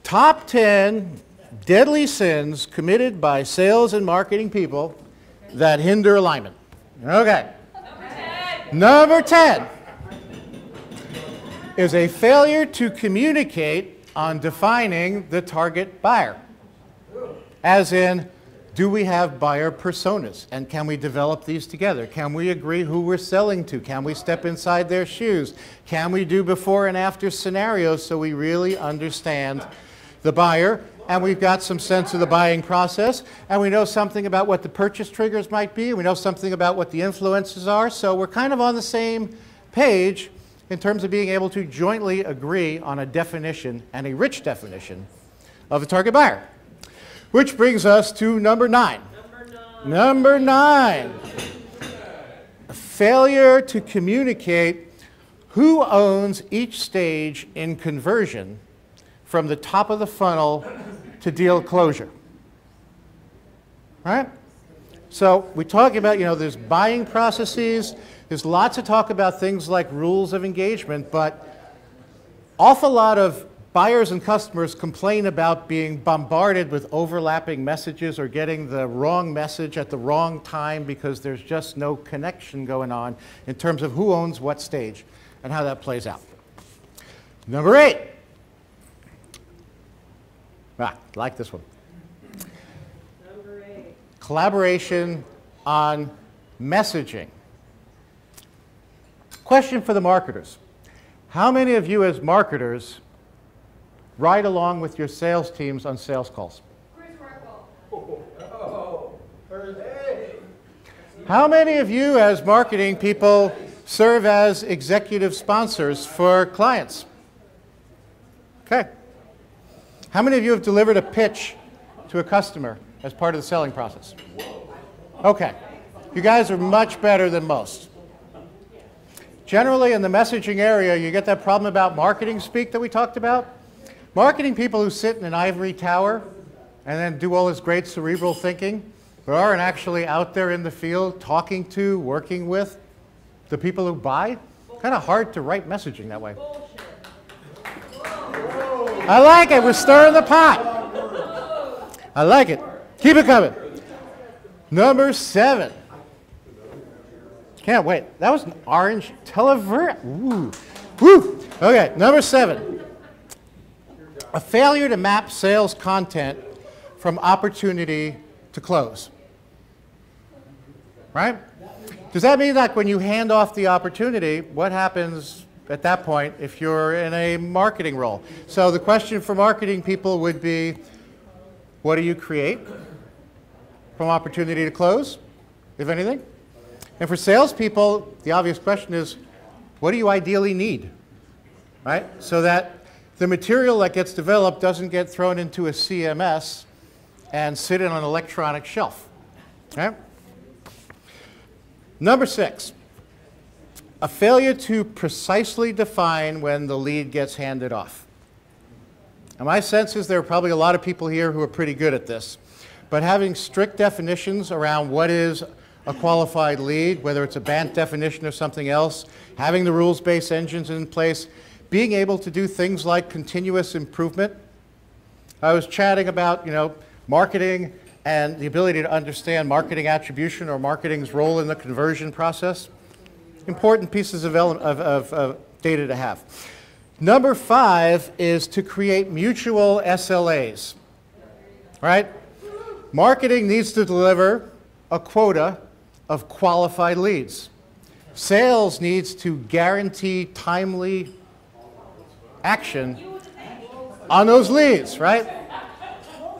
Top 10 deadly sins committed by sales and marketing people that hinder alignment. Okay. Number 10 is a failure to communicate on defining the target buyer. As in, do we have buyer personas? And can we develop these together? Can we agree who we're selling to? Can we step inside their shoes? Can we do before and after scenarios so we really understand the buyer? And we've got some sense of the buying process. And we know something about what the purchase triggers might be. We know something about what the influences are. So we're kind of on the same page in terms of being able to jointly agree on a definition, and a rich definition, of a target buyer. Which brings us to number 9. Number 9. A failure to communicate who owns each stage in conversion from the top of the funnel to deal closure. Right? So we talk about, there's buying processes. There's lots of talk about things like rules of engagement, but awful lot of buyers and customers complain about being bombarded with overlapping messages or getting the wrong message at the wrong time because there's just no connection going on in terms of who owns what stage and how that plays out. Number 8. I like this one. Number 8. Collaboration on messaging. Question for the marketers. How many of you as marketers ride along with your sales teams on sales calls? How many of you as marketing people serve as executive sponsors for clients? Okay. How many of you have delivered a pitch to a customer as part of the selling process? Okay. You guys are much better than most. Generally in the messaging area, you get that problem about marketing speak that we talked about. Marketing people who sit in an ivory tower and then do all this great cerebral thinking, but aren't actually out there in the field talking to, working with the people who buy, kind of hard to write messaging that way. I like it. We're stirring the pot. I like it. Keep it coming. Number 7. Can't wait. That was an orange televert. Ooh. Woo. Okay, number 7. A failure to map sales content from opportunity to close. Right? Does that mean that when you hand off the opportunity, what happens at that point if you're in a marketing role? So the question for marketing people would be, what do you create from opportunity to close, if anything? And for salespeople, the obvious question is, what do you ideally need? Right? So that the material that gets developed doesn't get thrown into a CMS and sit in an electronic shelf. Okay? Number 6, a failure to precisely define when the lead gets handed off. Now, my sense is there are probably a lot of people here who are pretty good at this, but having strict definitions around what is a qualified lead, whether it's a BANT definition or something else, having the rules-based engines in place, being able to do things like continuous improvement. I was chatting about, marketing and the ability to understand marketing attribution or marketing's role in the conversion process. Important pieces of data to have. Number 5 is to create mutual SLAs, right? Marketing needs to deliver a quota of qualified leads. Sales needs to guarantee timely action on those leads, right?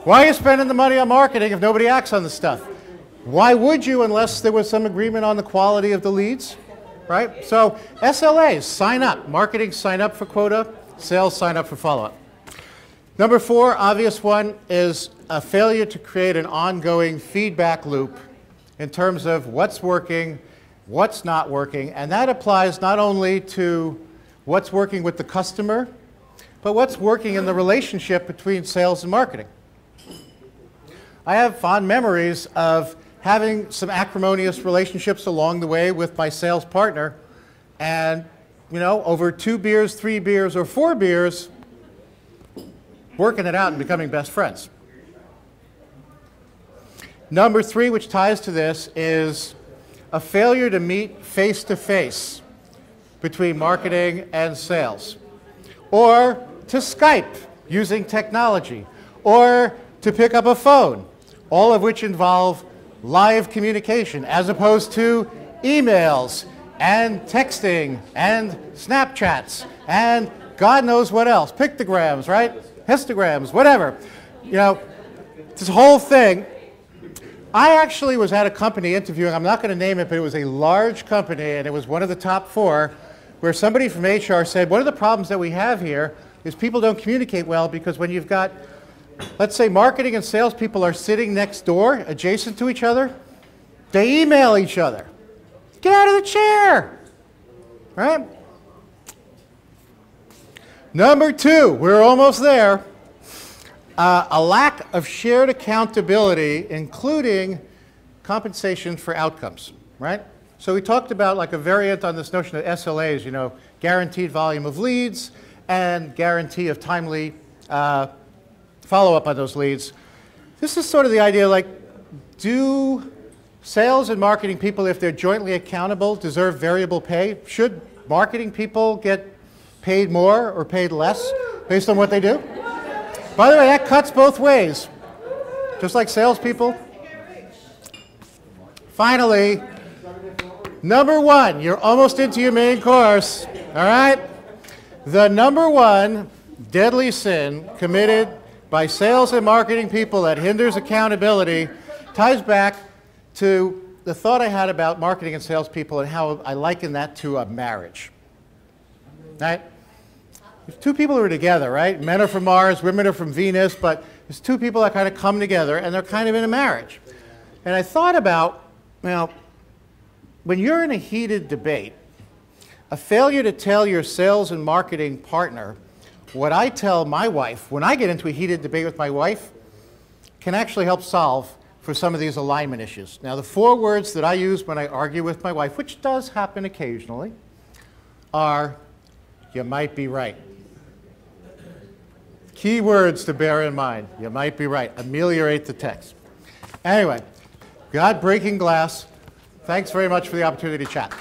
Why are you spending the money on marketing if nobody acts on the stuff? Why would you unless there was some agreement on the quality of the leads, right? So SLAs, sign up. Marketing, sign up for quota. Sales, sign up for follow-up. Number 4, obvious one, is a failure to create an ongoing feedback loop in terms of what's working, what's not working, and that applies not only to what's working with the customer, but what's working in the relationship between sales and marketing. I have fond memories of having some acrimonious relationships along the way with my sales partner, and over 2 beers, 3 beers, or 4 beers, working it out and becoming best friends. Number 3, which ties to this, is a failure to meet face-to-face between marketing and sales, or to Skype using technology, or to pick up a phone, all of which involve live communication as opposed to emails and texting and Snapchats and God knows what else, pictograms, right? Histograms, whatever. You know, this whole thing. I actually was at a company interviewing, I'm not going to name it, but it was a large company, and it was one of the top 4, where somebody from HR said, one of the problems that we have here is people don't communicate well because when you've got, let's say marketing and salespeople are sitting next door, adjacent to each other, they email each other. Get out of the chair, right? Number 2, we're almost there. A lack of shared accountability, including compensation for outcomes, right? So we talked about like a variant on this notion of SLAs, you know, guaranteed volume of leads and guarantee of timely follow-up on those leads. This is sort of the idea, like, do sales and marketing people, if they're jointly accountable, deserve variable pay? Should marketing people get paid more or paid less based on what they do? By the way, that cuts both ways, just like salespeople. Finally, number 1, you're almost into your main course, all right? The number 1 deadly sin committed by sales and marketing people that hinders accountability ties back to the thought I had about marketing and salespeople and how I liken that to a marriage, right? There's 2 people who are together, right? Men are from Mars, women are from Venus, but there's 2 people that kind of come together and they're kind of in a marriage. And I thought about, well, when you're in a heated debate, a failure to tell your sales and marketing partner what I tell my wife when I get into a heated debate with my wife can actually help solve for some of these alignment issues. Now, the 4 words that I use when I argue with my wife, which does happen occasionally, are, you might be right. Key words to bear in mind. You might be right. Ameliorate the text. Anyway, God breaking glass. Thanks very much for the opportunity to chat.